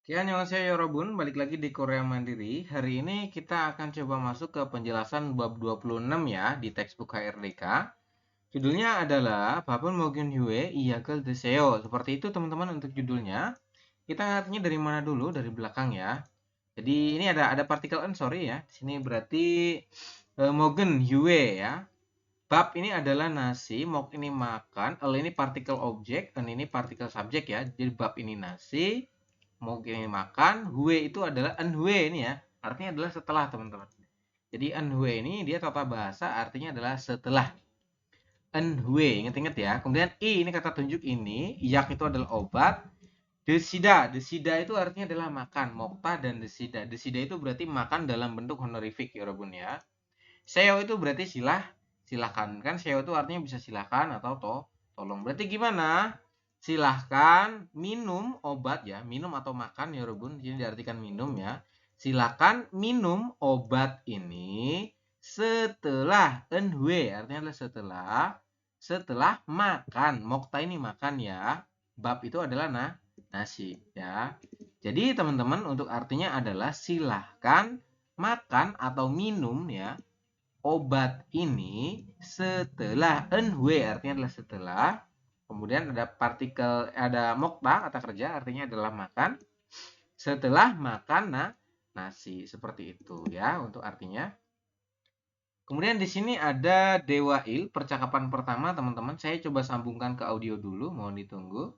Oke, annyeonghaseyo yorobun, balik lagi di Korea Mandiri. Hari ini kita akan coba masuk ke penjelasan bab 26 ya di textbook HRDK. Judulnya adalah Babun Mogyun Hue Iyagel Deseo. Seperti itu teman-teman untuk judulnya. Kita ngertinya dari mana dulu? Dari belakang ya. Jadi ini ada partikel n, sorry ya. Di sini berarti Mogen Hue ya. Bab ini adalah nasi, mok ini makan, el ini partikel objek, en ini partikel subjek ya. Jadi bab ini nasi, mau ini makan, hue itu adalah enhue ini ya. Artinya adalah setelah, teman-teman. Jadi enhue ini dia tata bahasa artinya adalah setelah. Enhue, ingat-ingat ya. Kemudian i ini kata tunjuk ini, yak itu adalah obat. Desida, desida itu artinya adalah makan. Mokta dan desida. Desida itu berarti makan dalam bentuk honorific ya, Robun ya. Seo itu berarti silahkan. Kan seo itu artinya bisa silahkan atau tolong. Berarti gimana? Silahkan minum obat ya. Minum atau makan ya Robun. Jadi diartikan minum ya. Silahkan minum obat ini setelah enhue. Artinya adalah setelah makan. Mokta ini makan ya. Bab itu adalah nasi ya. Jadi teman-teman untuk artinya adalah silahkan makan atau minum ya obat ini setelah enhue, artinya adalah setelah. Kemudian ada partikel, ada mokta kata kerja artinya adalah makan. Setelah makan nasi, seperti itu ya untuk artinya. Kemudian di sini ada Dewa Il, percakapan pertama teman-teman. Saya coba sambungkan ke audio dulu, mohon ditunggu.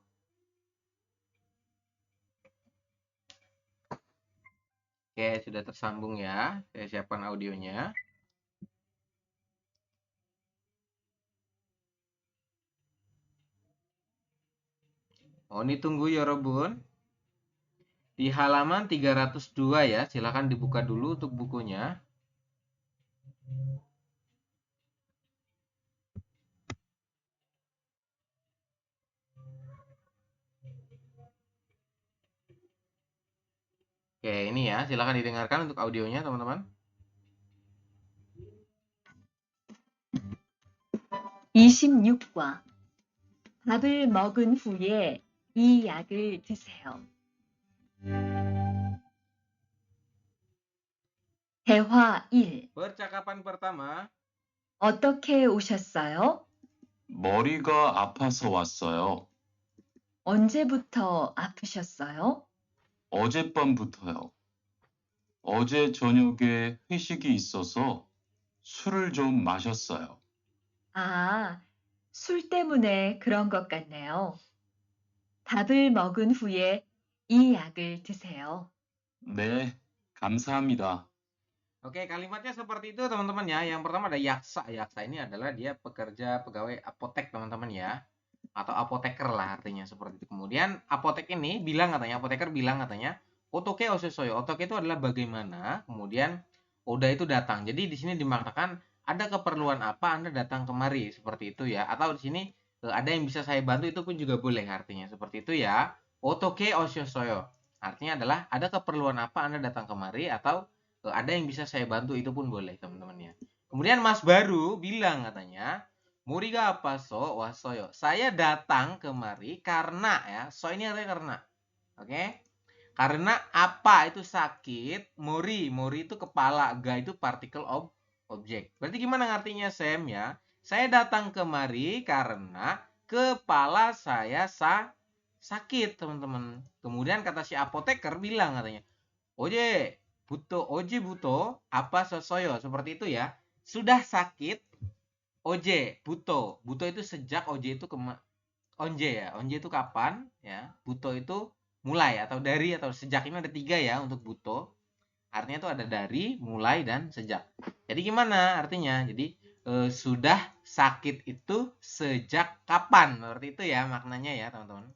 Oke, sudah tersambung ya. Saya siapkan audionya. Mohon ditunggu ya Robun. Di halaman 302 ya, silakan dibuka dulu untuk bukunya. Oke, ini ya, silakan didengarkan untuk audionya, teman-teman. 26과 밥을 먹은 후에 이 약을 드세요. 대화 1. Percakapan pertama, 어떻게 오셨어요? 머리가 아파서 왔어요. 언제부터 아프셨어요? 어젯밤부터요. 어제 저녁에 회식이 있어서 술을 좀 마셨어요. 아, 술 때문에 그런 것 같네요. 밥을 먹은 후에 이 약을 드세요. 네, 감사합니다. oke, kalimatnya seperti itu, teman-teman ya. Yang pertama ada yaksa. Yaksa ini adalah dia pekerja pegawai apotek, teman-teman ya. Atau apoteker lah artinya seperti itu. Kemudian apotek ini bilang katanya, apoteker bilang katanya, otoke osesoyo. Otoke itu adalah bagaimana. Kemudian oda itu datang. Jadi di sini dimaknakan ada keperluan apa Anda datang kemari seperti itu ya. Atau di sini ada yang bisa saya bantu itu pun juga boleh artinya seperti itu ya. Otoke osesoyo. Artinya adalah ada keperluan apa Anda datang kemari atau ada yang bisa saya bantu itu pun boleh teman-teman ya. Kemudian Mas Baru bilang katanya, Muriga apa so wasoyo. Saya datang kemari karena ya. So ini artinya karena. Oke. Karena apa itu sakit. Mori. Mori itu kepala. Ga itu partikel objek. Berarti gimana artinya Sam ya? Saya datang kemari karena kepala saya sakit teman-teman. Kemudian kata si apoteker bilang katanya, Oje, oje buto, apa sosoyo. Seperti itu ya. Sudah sakit, oje, buto. Buto itu sejak, oje itu onje ya. Onje itu kapan ya. Buto itu mulai atau dari atau sejak. Ini ada 3 ya untuk buto. Artinya itu ada dari, mulai, dan sejak. Jadi gimana artinya? Jadi sudah sakit itu sejak kapan? Seperti itu ya maknanya ya teman-teman.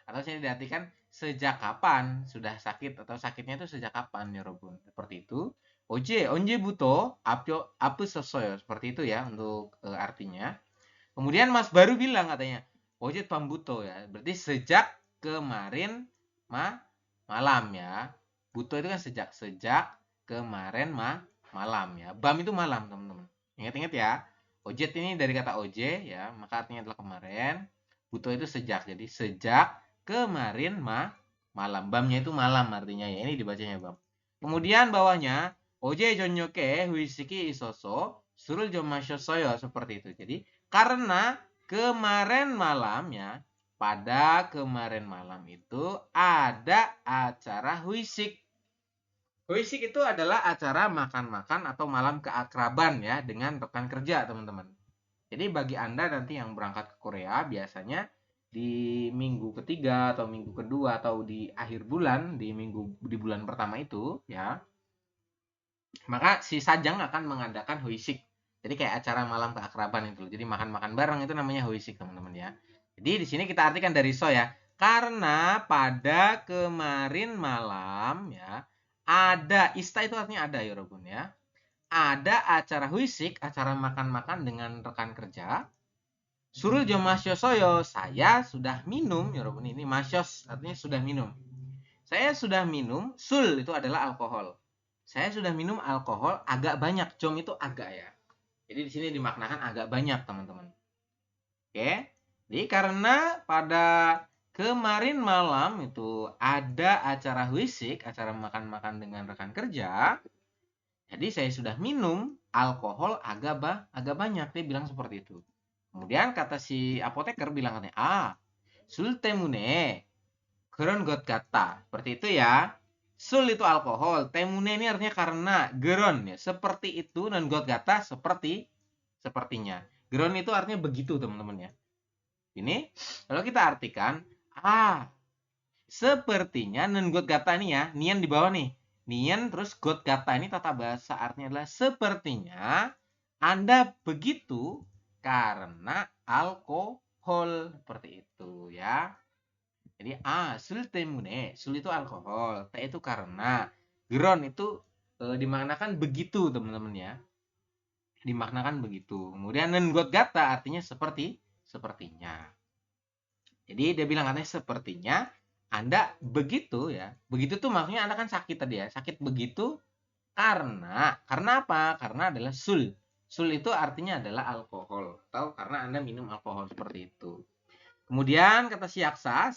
Atau saya diartikan sejak kapan sudah sakit atau sakitnya itu sejak kapan ya Robun. Seperti itu. Oje, onje buto, apu sosoyo. Seperti itu ya untuk artinya. Kemudian Mas Baru bilang katanya, Oje pambuto ya. Berarti sejak kemarin malam ya. Buto itu kan sejak kemarin malam ya. Bam itu malam teman-teman. Ingat-ingat ya. Ojet ini dari kata oje ya, maka artinya adalah kemarin. Buto itu sejak. Jadi sejak kemarin Malam. Bamnya itu malam artinya ya. Ini dibacanya bam. Kemudian bawahnya 어제 저녁에 회식이 있어서 술을 좀 마셨어요. Seperti itu. Jadi karena kemarin malamnya, pada kemarin malam itu ada acara huisik. Huisik itu adalah acara makan-makan atau malam keakraban ya dengan rekan kerja, teman-teman. Jadi bagi Anda nanti yang berangkat ke Korea biasanya di minggu ketiga atau minggu kedua atau di akhir bulan, di bulan pertama itu ya, maka si Sajang akan mengadakan huisik. Jadi kayak acara malam keakraban itu. Jadi makan-makan bareng itu namanya huisik, teman-teman ya. Jadi di sini kita artikan dari so ya. Karena pada kemarin malam ya, ada ista itu artinya ada ya Robun ya. Ada acara huisik, acara makan-makan dengan rekan kerja. Surul jo masyosoyo, saya sudah minum ya Robun, ini masyos artinya sudah minum. Saya sudah minum, sul itu adalah alkohol. Saya sudah minum alkohol agak banyak. Jom itu agak ya. Jadi di sini dimaknakan agak banyak, teman-teman. Oke. Jadi karena pada kemarin malam itu ada acara huisik, acara makan-makan dengan rekan kerja. Jadi saya sudah minum alkohol agak banyak. Dia bilang seperti itu. Kemudian kata si apoteker bilang katanya, 술 때문에 그런 것 같다. Seperti itu ya. Sul itu alkohol, temune ini artinya karena, geron ya, seperti itu, dan got gata sepertinya. Geron itu artinya begitu, teman-teman ya. Ini kalau kita artikan, sepertinya dan got gata ini ya, nian di bawah nih. Nian terus got gata ini tata bahasa artinya adalah sepertinya Anda begitu karena alkohol, seperti itu ya. Jadi 술 때문에, 술 itu alkohol, T itu karena, geron itu dimaknakan begitu, teman-teman ya. Dimaknakan begitu. Kemudian got gata artinya sepertinya. Jadi dia bilang katanya sepertinya Anda begitu ya. Begitu tuh maksudnya Anda kan sakit tadi ya. Sakit begitu karena apa? Karena adalah sul. Sul itu artinya adalah alkohol atau karena Anda minum alkohol, seperti itu. Kemudian kata si Yaksa,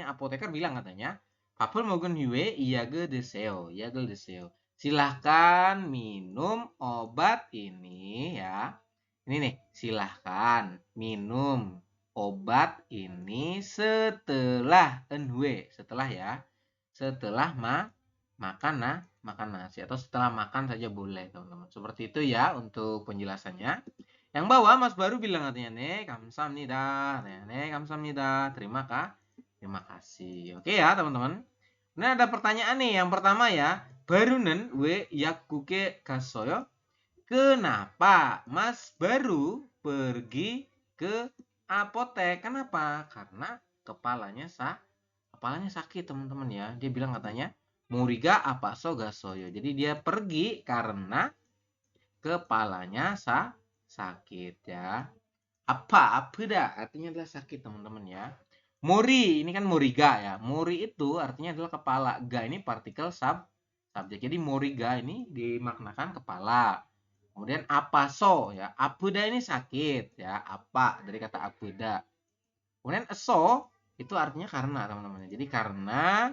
apoteker bilang katanya, 밥을 먹은 후에 약을 드세요. 약을 드세요. Silahkan minum obat ini ya. Ini nih, silahkan minum obat ini setelah setelah ya. Setelah makan nasi atau setelah makan saja boleh, teman-teman. Seperti itu ya untuk penjelasannya. Yang bawah Mas Baru bilang katanya, 감사합니다. 감사합니다. Terima kasih. Oke ya, teman-teman. Nah, ada pertanyaan nih. Yang pertama ya, 바루는 왜 약국에 갔어요? Kenapa Mas Baru pergi ke apotek? Kenapa? Karena kepalanya sakit, teman-teman ya. Dia bilang katanya, Muriga apa so gasoyo. Jadi dia pergi karena kepalanya sakit ya. Apuda artinya adalah sakit, teman-teman ya. Mori ini kan moriga ya. Mori itu artinya adalah kepala. Ga ini partikel subjek. Jadi moriga ini dimaknakan kepala. Kemudian apaso ya. Apuda ini sakit ya. Apa dari kata apuda. Kemudian eso itu artinya karena, teman-teman. Jadi karena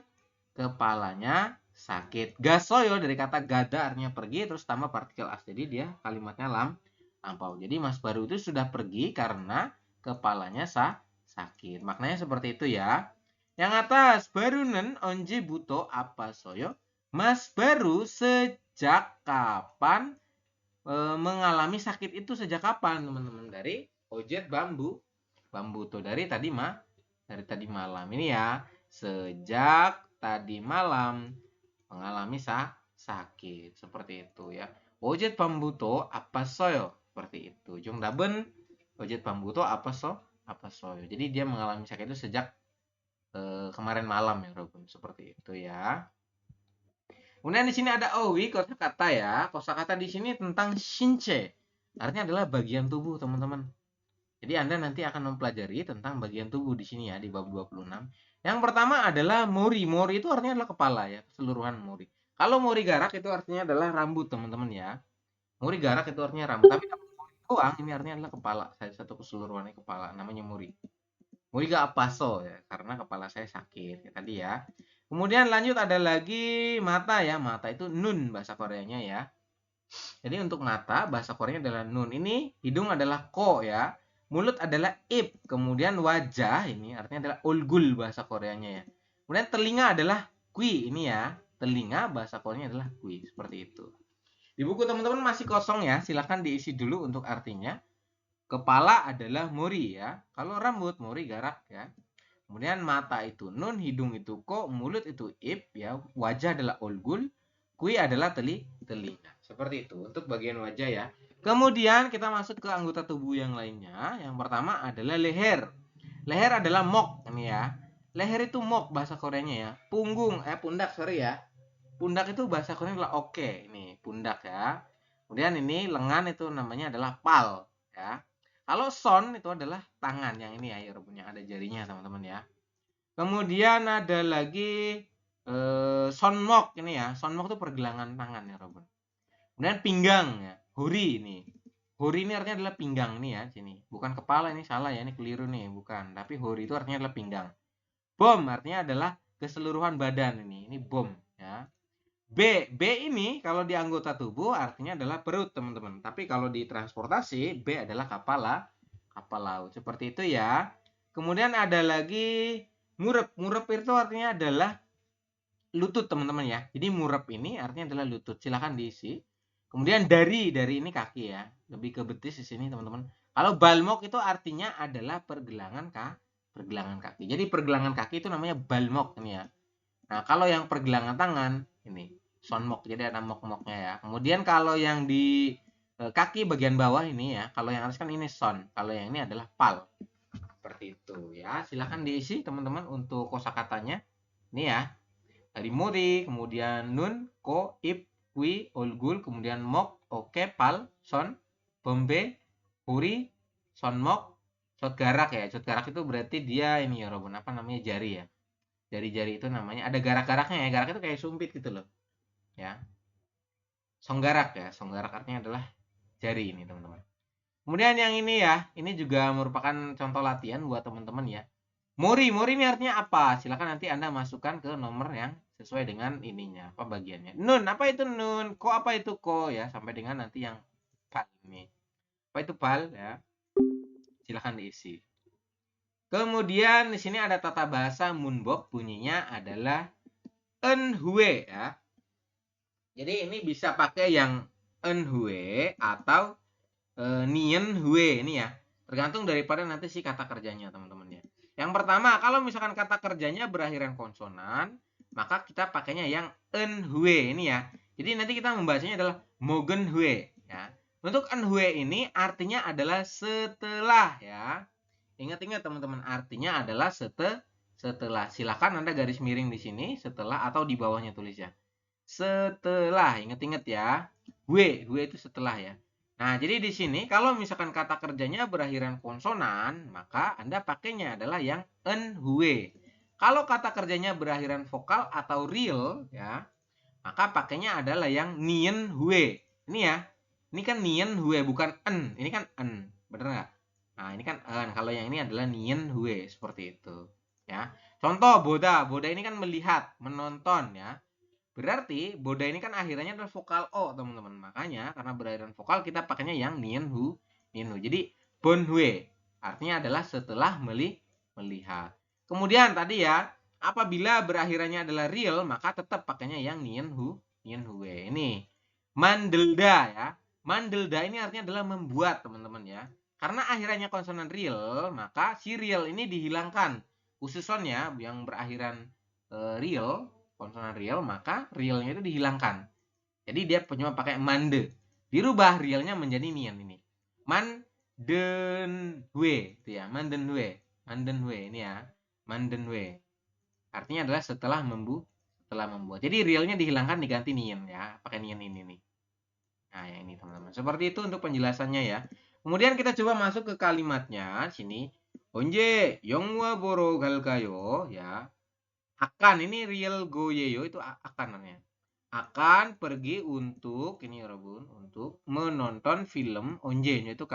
kepalanya sakit. Gasoyo dari kata gada artinya pergi terus tambah partikel as. Jadi dia kalimatnya lampau. Jadi Mas Baru itu sudah pergi karena kepalanya sakit. Maknanya seperti itu ya. Yang atas, barunen onje buto apa soyo? Mas Baru sejak kapan mengalami sakit itu, sejak kapan, teman-teman? Dari ojet bambu tuh dari tadi malam ini ya. Sejak tadi malam mengalami sakit, seperti itu ya. Ojet bambu to apa soyo? Seperti itu. Jung daben ojet bambu to apa soyo. Jadi dia mengalami sakit itu sejak kemarin malam ya, Robun. Seperti itu ya. Kemudian di sini ada owi, kosakata ya. Kosakata di sini tentang shinche. Artinya adalah bagian tubuh, teman-teman. Jadi Anda nanti akan mempelajari tentang bagian tubuh di sini ya, di bab 26. Yang pertama adalah mori. Mori itu artinya adalah kepala ya, keseluruhan mori. Kalau mori garak itu artinya adalah rambut, teman-teman ya. Mori garak itu artinya rambut. Tapi kalau mori doang, ini artinya adalah kepala. Satu keseluruhannya kepala, namanya mori. Moriga apaso ya, karena kepala saya sakit ya, tadi ya. Kemudian lanjut ada lagi mata ya. Mata itu nun bahasa Koreanya ya. Jadi untuk mata bahasa Koreanya adalah nun. Ini hidung adalah ko ya. Mulut adalah ip. Kemudian wajah ini artinya adalah olgul bahasa Koreanya ya. Kemudian telinga adalah kui ini ya. Telinga bahasa Koreanya adalah kui. Seperti itu. Di buku teman-teman masih kosong ya. Silahkan diisi dulu untuk artinya. Kepala adalah mori ya. Kalau rambut mori garak ya. Kemudian mata itu nun, hidung itu ko, mulut itu ip ya. Wajah adalah olgul, kui adalah telinga. Seperti itu untuk bagian wajah ya. Kemudian kita masuk ke anggota tubuh yang lainnya. Yang pertama adalah leher. Leher adalah mok ini ya. Leher itu mok bahasa Koreanya ya. Pundak sorry ya. Pundak itu bahasa Koreanya adalah oke. Ini pundak ya. Kemudian ini lengan itu namanya adalah pal ya. Kalau son itu adalah tangan yang ini ya, yang ada jarinya teman-teman ya. Kemudian ada lagi sonmok ini ya. Sonmok itu pergelangan tangan ya, Robun. Kemudian pinggang ya. Hori ini. Hori ini artinya adalah pinggang nih ya, sini. Bukan kepala, ini salah ya, ini keliru nih, bukan. Tapi hori itu artinya adalah pinggang. Bom artinya adalah keseluruhan badan ini. Ini bom ya. B ini kalau di anggota tubuh artinya adalah perut, teman-teman. Tapi kalau di transportasi, B adalah kapal laut. Seperti itu ya. Kemudian ada lagi murep. Murep itu artinya adalah lutut, teman-teman ya. Jadi murep ini artinya adalah lutut. Silahkan diisi. Kemudian dari ini kaki ya. Lebih ke betis di sini, teman-teman. Kalau balmok itu artinya adalah pergelangan kaki. Jadi pergelangan kaki itu namanya balmok ini ya. Nah, kalau yang pergelangan tangan ini sonmok, jadi ada mok-moknya ya. Kemudian kalau yang di kaki bagian bawah ini ya, kalau yang atas kan ini son, kalau yang ini adalah pal. Seperti itu ya. Silahkan diisi teman-teman untuk kosakatanya. Ini ya. Dari muri, kemudian nun, ko, ip, kui, olgul, kemudian mok, oke, pal, son, bombe, huri, sonmok, sotgarak ya. Sotgarak itu berarti dia ini ya, Robun, apa namanya, jari ya. Jari-jari itu namanya ada garak-garaknya ya. Garak itu kayak sumpit gitu loh. Ya. Songgarak ya. Songgarak artinya adalah jari ini, teman-teman. Kemudian yang ini ya, ini juga merupakan contoh latihan buat teman-teman ya. Mori ini artinya apa? Silakan nanti Anda masukkan ke nomor yang sesuai dengan ininya, apa bagiannya. Nun, apa itu nun? Ko apa itu ko ya, sampai dengan nanti yang pal ini. Apa itu pal ya? Silakan diisi. Kemudian di sini ada tata bahasa munbok, bunyinya adalah enhue ya. Jadi ini bisa pakai yang enhue atau nien hue ini ya. Tergantung daripada nanti si kata kerjanya, teman-teman ya. Yang pertama, kalau misalkan kata kerjanya berakhiran konsonan, maka kita pakainya yang enhue ini ya. Jadi nanti kita membacanya adalah mogenhue ya. Untuk enhue ini artinya adalah setelah ya. Ingat-ingat teman-teman, artinya adalah setelah. Silakan Anda garis miring di sini setelah atau di bawahnya tulis ya. Setelah, ingat-ingat ya. Hue itu setelah ya. Nah, jadi di sini kalau misalkan kata kerjanya berakhiran konsonan, maka Anda pakainya adalah yang enhue. Kalau kata kerjanya berakhiran vokal atau real ya, maka pakainya adalah yang nien hue. Ini ya. Ini kan nien hue bukan en. Ini kan en. Bener nggak? Nah, ini kan en. Kalau yang ini adalah nien hue seperti itu, ya. Contoh boda. Boda ini kan melihat, menonton ya. Berarti boda ini kan akhirannya adalah vokal o, teman-teman. Makanya karena berakhiran vokal kita pakainya yang nien hu. Jadi bonhue artinya adalah setelah melihat. Kemudian tadi ya, apabila berakhirannya adalah real, maka tetap pakainya yang nien hue. Ini mandelda ya. Mandelda ini artinya adalah membuat, teman-teman ya. Karena akhirannya konsonan real, maka si real ini dihilangkan. Khususnya yang berakhiran real, konsonan real, maka realnya itu dihilangkan. Jadi dia cuma pakai mande. Dirubah realnya menjadi nian ini. Mandenhue itu ya, mandenhue ini ya. Mandenhue. Artinya adalah setelah membuat. Jadi realnya dihilangkan diganti nian ya, pakai nian ini nih. Nah, yang ini teman-teman. Seperti itu untuk penjelasannya ya. Kemudian kita coba masuk ke kalimatnya sini. Onje yongwa boro galkayo ya. Akan ini real goyeyo itu akan namanya. Akan pergi untuk ini ya Robun, untuk menonton film onje-nya itu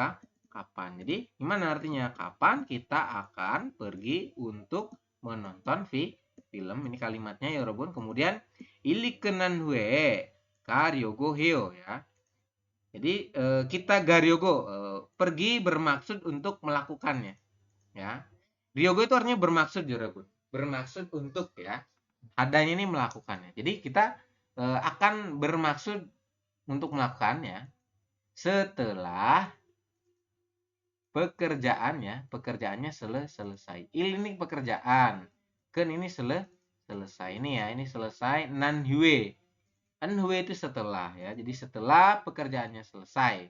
kapan. Jadi gimana artinya? Kapan kita akan pergi untuk menonton film. Ini kalimatnya ya Robun. Kemudian ilikenan hue karyogo heo ya. Jadi kita garyogo pergi bermaksud untuk melakukannya ya. Ryogo itu artinya bermaksud ya Robun. Bermaksud untuk ya. Adanya ini melakukannya. Jadi kita akan bermaksud untuk melakukannya setelah pekerjaannya selesai. Ini pekerjaan. Ken ini selesai. Ini ya, ini selesai. Nan hue. An hue itu setelah ya. Jadi setelah pekerjaannya selesai.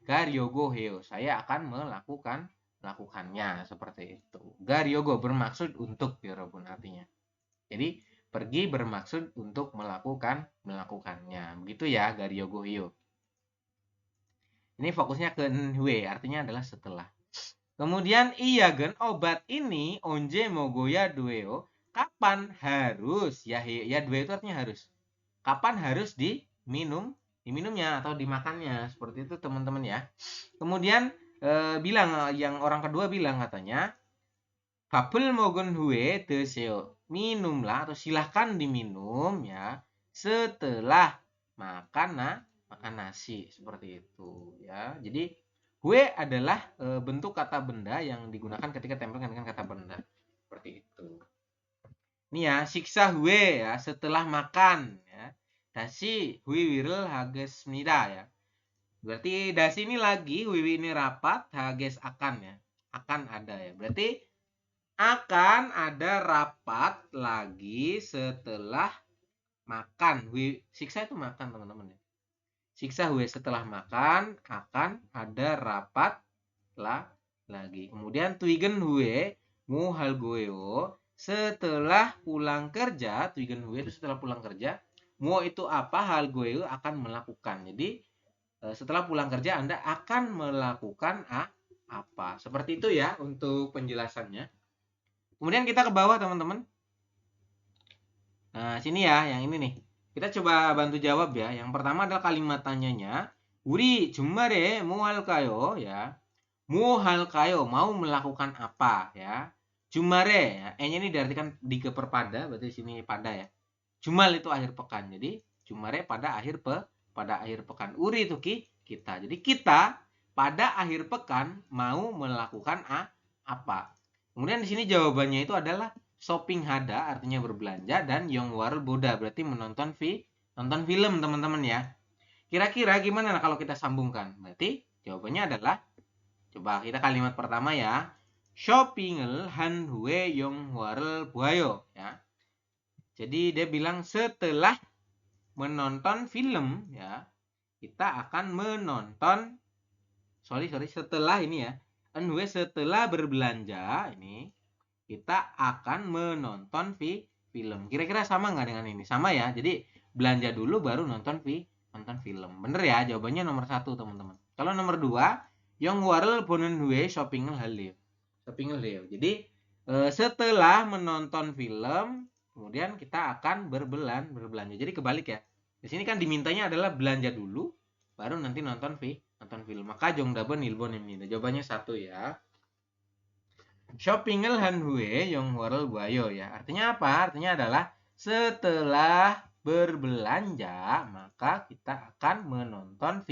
Garyogo heo. Saya akan melakukannya seperti itu. Garyogo bermaksud untuk Yorobun artinya. Jadi pergi bermaksud untuk melakukannya. Begitu ya, garyogo heo. Ini fokusnya ke hue, artinya adalah setelah. Kemudian iyagen obat ini onje mogoya dueo. Kapan harus ya due itu artinya harus. Kapan harus diminumnya atau dimakannya seperti itu teman-teman ya. Kemudian bilang yang orang kedua bilang katanya babel mogon hue deseo. Minumlah atau silahkan diminum ya setelah makan nasi seperti itu ya. Jadi hue adalah bentuk kata benda yang digunakan ketika tempelkan dengan kata benda seperti itu. Ini ya siksa hue ya setelah makan ya. Dasi hui wirel hages nida ya. Berarti dasi ini lagi wiwi ini rapat hages akan ya. Akan ada ya. Berarti akan ada rapat lagi setelah makan. Siksa itu makan teman-teman ya. Siksa hue setelah makan akan ada rapat lagi. Kemudian tuigen hue muhal goeo setelah pulang kerja. Tuigen hue itu setelah pulang kerja. Mu itu apa? Hal goeo akan melakukan. Jadi setelah pulang kerja Anda akan melakukan apa. Seperti itu ya untuk penjelasannya. Kemudian kita ke bawah teman-teman. Nah sini ya yang ini nih. Kita coba bantu jawab ya. Yang pertama adalah kalimat tanyanya. Uri jumare muhalkayo ya. Muhalkayo mau melakukan apa ya. Jumare ya. E-nya ini diartikan di keperpada. Berarti sini pada ya. Jumal itu akhir pekan. Jadi jumare pada akhir pekan. Uri itu kita. Jadi kita pada akhir pekan mau melakukan apa. Kemudian di sini jawabannya itu adalah shopping hada artinya berbelanja dan yongwar boda berarti nonton film teman-teman ya. Kira-kira gimana kalau kita sambungkan? Berarti jawabannya adalah coba kita kalimat pertama ya. Shoppingel han hue yongwar buayo ya. Jadi dia bilang setelah menonton film ya, kita akan menonton setelah ini ya. Anwe setelah berbelanja ini kita akan menonton film. Kira-kira sama nggak dengan ini? Sama ya. Jadi belanja dulu baru nonton film. Bener ya? Jawabannya nomor 1 teman-teman. Kalau nomor 2, yang warel bonen hue shoppingel haleo. Jadi setelah menonton film, kemudian kita akan berbelanja. Jadi kebalik ya. Di sini kan dimintanya adalah belanja dulu, baru nanti nonton film. Maka jongdaben ilbon ini. Jawabannya 1 ya. Shoppingel han hue yong warel buayo ya. Artinya apa? Artinya adalah setelah berbelanja maka kita akan menonton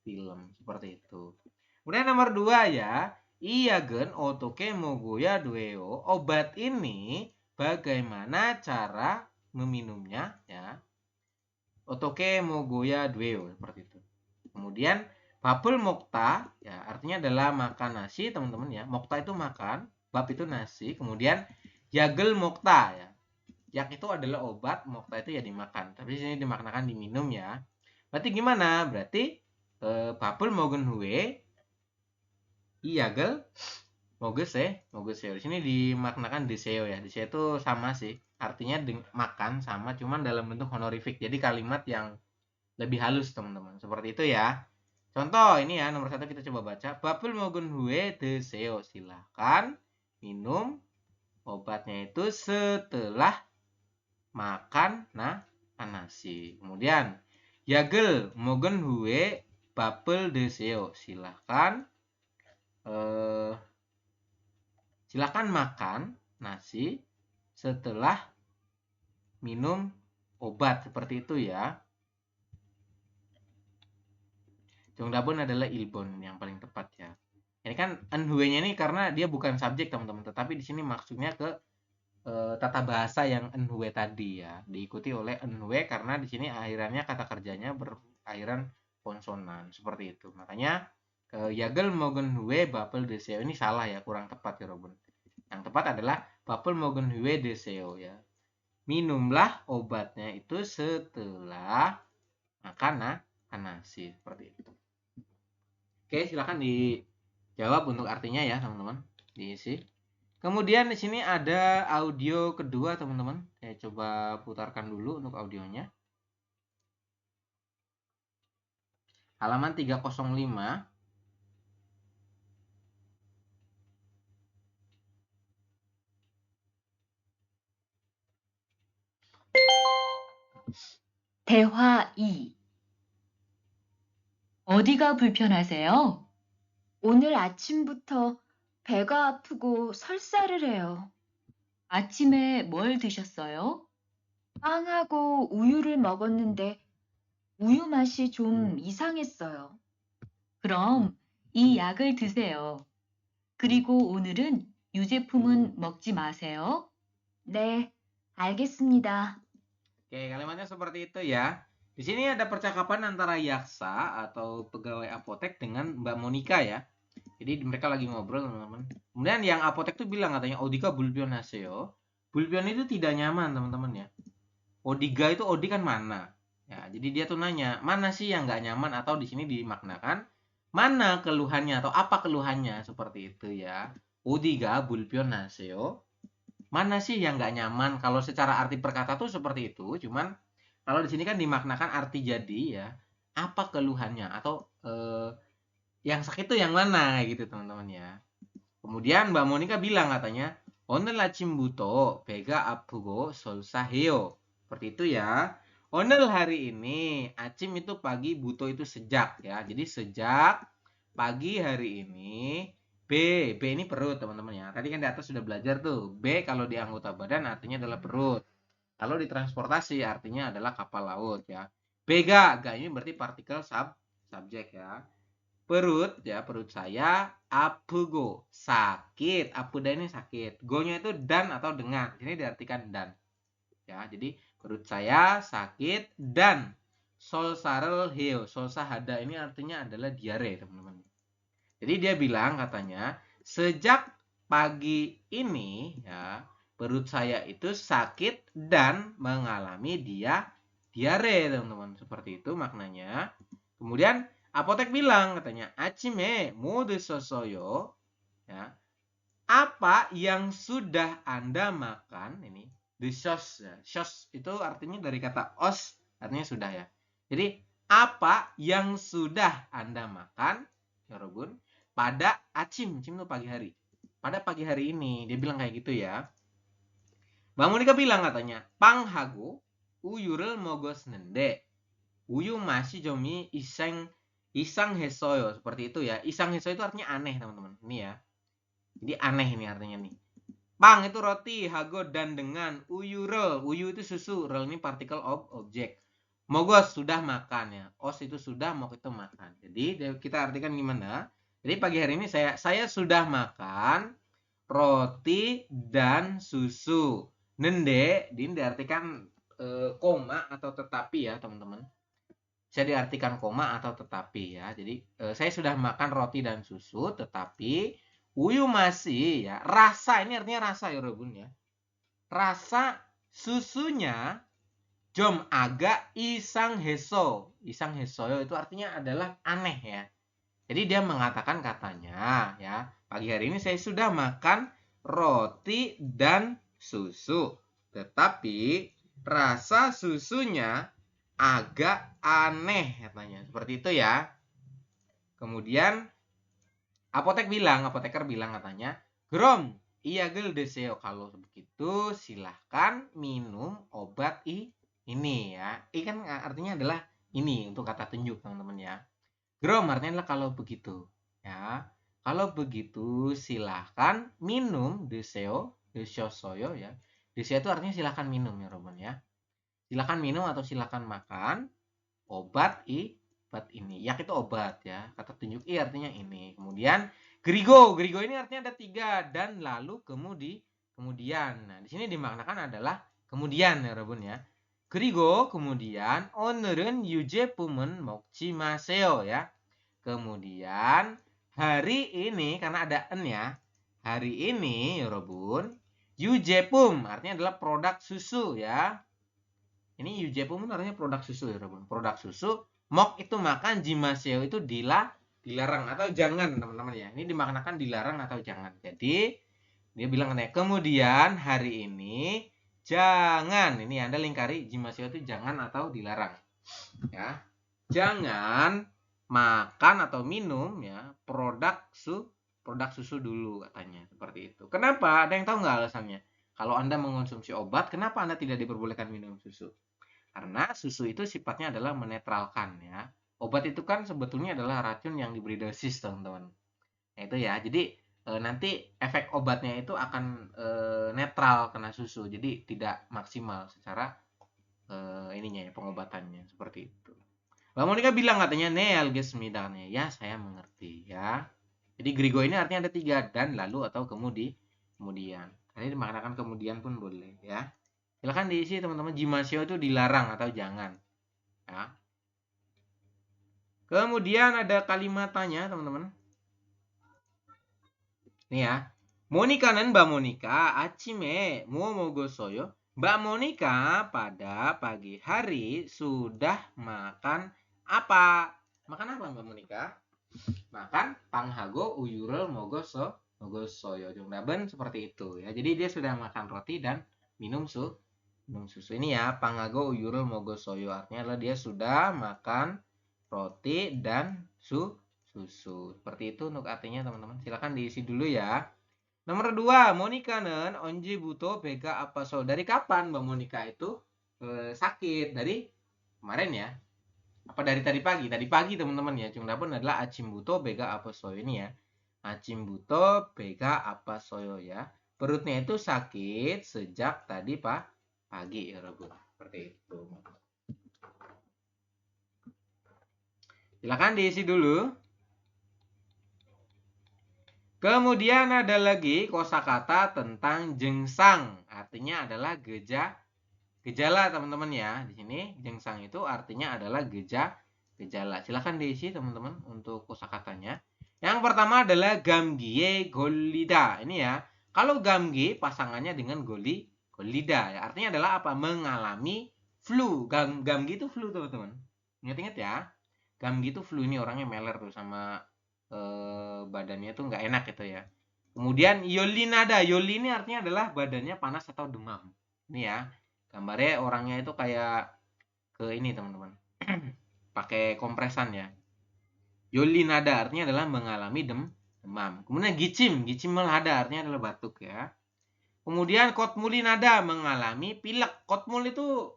film seperti itu. Kemudian nomor 2 ya. Iyagen otoke mogoya dueo. Obat ini bagaimana cara meminumnya ya. Otoke mogoya dueo seperti itu. Kemudian babul mokta ya artinya adalah makan nasi teman-teman ya. Mokta itu makan, bab itu nasi. Kemudian yagel mokta ya. Yak itu adalah obat, mokta itu ya dimakan. Tapi di sini dimaknakan diminum ya. Berarti gimana? Berarti babul mogen hue iyagel mogese. Di sini dimaknakan deseo ya. Deseo itu sama sih. Artinya makan sama cuman dalam bentuk honorific. Jadi kalimat yang lebih halus teman-teman. Seperti itu ya. Contoh ini ya nomor 1 kita coba baca. Babul mogun hue deseo. Silahkan minum obatnya itu setelah makan nasi. Kemudian yagel mogun hue babul deseo. Silahkan eh, silakan makan nasi setelah minum obat, seperti itu ya. Jongdabun adalah ilbon yang paling tepat ya. Ini kan enhue-nya ini karena dia bukan subjek teman-teman, tetapi di sini maksudnya ke tata bahasa yang enhue tadi ya, diikuti oleh enhue karena di sini akhirannya kata kerjanya berakhiran konsonan seperti itu. Makanya yagel mogen hue bapel deseo ini salah ya, kurang tepat ya Robun. Yang tepat adalah bapel mogen hue deseo ya. Minumlah obatnya itu setelah makan nasi, seperti itu. Oke, silakan dijawab untuk artinya ya, teman-teman. Diisi. Kemudian di sini ada audio kedua, teman-teman. Saya coba putarkan dulu untuk audionya. Halaman 305. 대화 2. 어디가 불편하세요? 오늘 아침부터 배가 아프고 설사를 해요. 아침에 뭘 드셨어요? 빵하고 우유를 먹었는데 우유 맛이 좀 이상했어요. 그럼 이 약을 드세요. 그리고 오늘은 유제품은 먹지 마세요. 네, 알겠습니다. Oke, kalimatnya seperti itu ya. Di sini ada percakapan antara yaksa atau pegawai apotek dengan Mbak Monica ya. Jadi mereka lagi ngobrol, teman-teman. Kemudian yang apotek tuh bilang katanya Odiga bulbion haseo. Bulbion itu tidak nyaman, teman-teman ya. Odiga itu odi kan mana. Ya, jadi dia tuh nanya, mana sih yang nggak nyaman, atau di sini dimaknakan mana keluhannya atau apa keluhannya, seperti itu ya. Odiga bulbion haseo. Mana sih yang nggak nyaman? Kalau secara arti perkata tuh seperti itu, cuman kalau di sini kan dimaknakan arti jadi ya, apa keluhannya atau yang sakit itu yang mana gitu, teman-teman ya. Kemudian Mbak Monica bilang katanya, 오늘 아침부터 배가 아프고 설사해요. Seperti itu ya. 오늘 hari ini, acim itu pagi, buto itu sejak ya. Jadi sejak pagi hari ini, B ini perut, teman-teman ya. Tadi kan di atas sudah belajar tuh. B kalau di anggota badan artinya adalah perut. Kalau di transportasi artinya adalah kapal laut ya. Ga ini berarti partikel subjek ya. Perut ya, perut saya apugo, sakit. Apuda ini sakit. Go-nya itu dan atau dengan. Ini diartikan dan. Ya, jadi perut saya sakit dan solsarel heo. Solsahada ini artinya adalah diare, teman-teman. Jadi dia bilang katanya, sejak pagi ini ya, perut saya itu sakit dan mengalami diare, teman-teman. Seperti itu maknanya. Kemudian apotek bilang katanya, acime mode sosoyo ya. Apa yang sudah Anda makan ini? The sauce ya. Sauce itu artinya dari kata os, artinya sudah ya. Jadi apa yang sudah Anda makan, ya Robun, pada acim itu pagi hari. Pada pagi hari ini, dia bilang kayak gitu ya. Mbak Monica bilang katanya, panghago uyurel mogos nende. Uyu masih jomi isang hesoyo, seperti itu ya. Isang hesoyo itu artinya aneh, teman-teman. Ini ya. Jadi aneh ini artinya nih. Pang itu roti, hago dan dengan, uyu rel. Uyu itu susu, rel ini partikel objek. Mogos sudah makan ya. Os itu sudah, mog itu makan. Jadi kita artikan gimana? Jadi pagi hari ini saya sudah makan roti dan susu. Nende, din diartikan koma atau tetapi ya, teman-teman. Bisa diartikan koma atau tetapi ya. Jadi saya sudah makan roti dan susu, tetapi uyu masih ya. Rasa ini artinya rasa ya Robun ya. Rasa susunya jom agak isang heso. Isang hesoyo itu artinya adalah aneh ya. Jadi dia mengatakan katanya ya, pagi hari ini saya sudah makan roti dan susu. Tetapi rasa susunya agak aneh katanya. Seperti itu ya. Kemudian apoteker bilang katanya, Grom, iya gel deseo. Kalau begitu silahkan minum obat ini ya. I kan artinya adalah ini untuk kata tunjuk, teman-teman ya. Grom artinya adalah kalau begitu ya. Kalau begitu silahkan minum 드세요. 드셨어요 ya. 드세요 itu artinya silahkan minum ya Roman ya. Silahkan minum atau silahkan makan obat ini. Yak itu obat ya. Kata tunjuk i artinya ini. Kemudian Grigo ini artinya ada 3 dan lalu kemudian. Nah, di sini dimaknakan adalah kemudian ya Robun ya. 그리고 kemudian 오늘은 유제품은 먹지 마세요 ya. Kemudian hari ini karena ada en ya. Hari ini ya Robun, 유제품 artinya adalah produk susu ya. Ini 유제품 artinya produk susu ya Robun. Produk susu. Mok itu makan, jimaseo itu dilarang atau jangan teman-teman ya. Ini dimaknakan dilarang atau jangan. Jadi dia bilang kemudian hari ini jangan, ini Anda lingkari jimaseo itu jangan atau dilarang. Ya. Jangan makan atau minum ya produk susu dulu katanya seperti itu. Kenapa? Ada yang tahu nggak alasannya? Kalau Anda mengonsumsi obat, kenapa Anda tidak diperbolehkan minum susu? Karena susu itu sifatnya adalah menetralkan ya. Obat itu kan sebetulnya adalah racun yang diberi dosis teman-teman. Nah itu ya. Jadi nanti efek obatnya itu akan netral kena susu. Jadi tidak maksimal secara ininya ya pengobatannya seperti itu. Mbak Monica bilang katanya algesmida ya saya mengerti ya. Jadi grigo ini artinya ada 3 dan lalu atau kemudian. Ini dimaknakan kemudian pun boleh ya. Silakan diisi teman-teman. Jimaseo itu dilarang atau jangan. Ya. Kemudian ada kalimat tanya teman-teman. Nih ya. Monika는 Mbak Monica 아침에 뭐 먹었어요? Mbak Monica pada pagi hari sudah makan apa? Makan apa Mbak Monica? Makan panghago uyurul mogossoyo. Jungdaben seperti itu ya. Jadi dia sudah makan roti dan minum susu ini ya. Panghago uyurul mogossoyo artinya adalah dia sudah makan roti dan susu. Seperti itu untuk artinya teman-teman. Silakan diisi dulu ya. Nomor 2, Monika는 언제부터 배가 아파서. Dari kapan Mbak Monica itu sakit? Dari kemarin ya. Apa dari tadi pagi? Tadi pagi teman-teman ya. Jungdaben adalah 아침부터 배가 아파서요 ini ya. 아침부터 배가 아파서요 ya. Perutnya itu sakit sejak tadi pagi ya Rabu. Seperti itu. Silakan diisi dulu. Kemudian ada lagi kosakata tentang jengsang. Artinya adalah gejala teman-teman ya. Di sini jengsang itu artinya adalah gejala. Silakan diisi teman-teman untuk kosakatanya. Yang pertama adalah gamgiye golida. Ini ya. Kalau gamgi pasangannya dengan golida ya. Artinya adalah apa? Mengalami flu. Gamgi itu flu teman-teman. Ingat-ingat ya. Gamgi itu flu, ini orangnya meler tuh sama badannya tuh nggak enak gitu ya. Kemudian yolinada. Yoli ini artinya adalah badannya panas atau demam. Ini ya. Gambarnya orangnya itu kayak ke ini teman-teman. Pakai kompresan ya. Yolinada artinya adalah mengalami demam. Kemudian gicim melada artinya adalah batuk ya. Kemudian kotmulinada mengalami pilek. Kotmul itu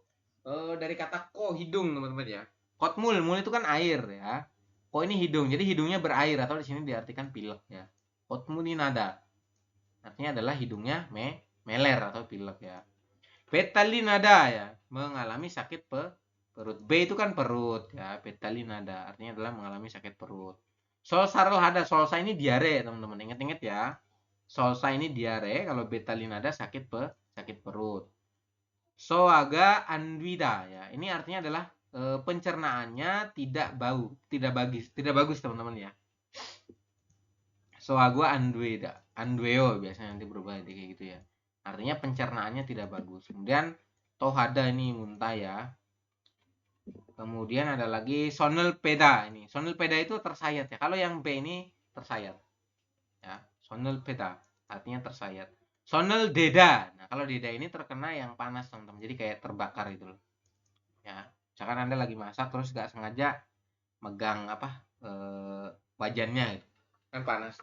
dari kata ko, hidung teman-teman ya. Kotmul itu kan air ya. Ko ini hidung, jadi hidungnya berair atau di sini diartikan pilek ya. Kotmulinada artinya adalah hidungnya meler atau pilek ya. Betalinada ya, mengalami sakit perut. B itu kan perut ya. Betalinada artinya adalah mengalami sakit perut. Solsarlhada, solsa ini diare teman-teman. Ingat-ingat ya. Solsa ini diare, kalau betalinada sakit perut. Soaga andwida ya. Ini artinya adalah pencernaannya tidak bagus teman-teman ya. Soagwa andweo biasanya nanti berubah kayak gitu ya. Artinya pencernaannya tidak bagus. Kemudian tohada ini muntah ya. Kemudian ada lagi sonelpeda ini. Sonelpeda itu tersayat ya. Kalau yang B ini tersayat ya. Sonelpeda artinya tersayat. Soneldeda. Nah, kalau deda ini terkena yang panas teman-teman. Jadi kayak terbakar gitu loh. Ya. Misalkan Anda lagi masak terus gak sengaja megang wajannya gitu. Kan panas.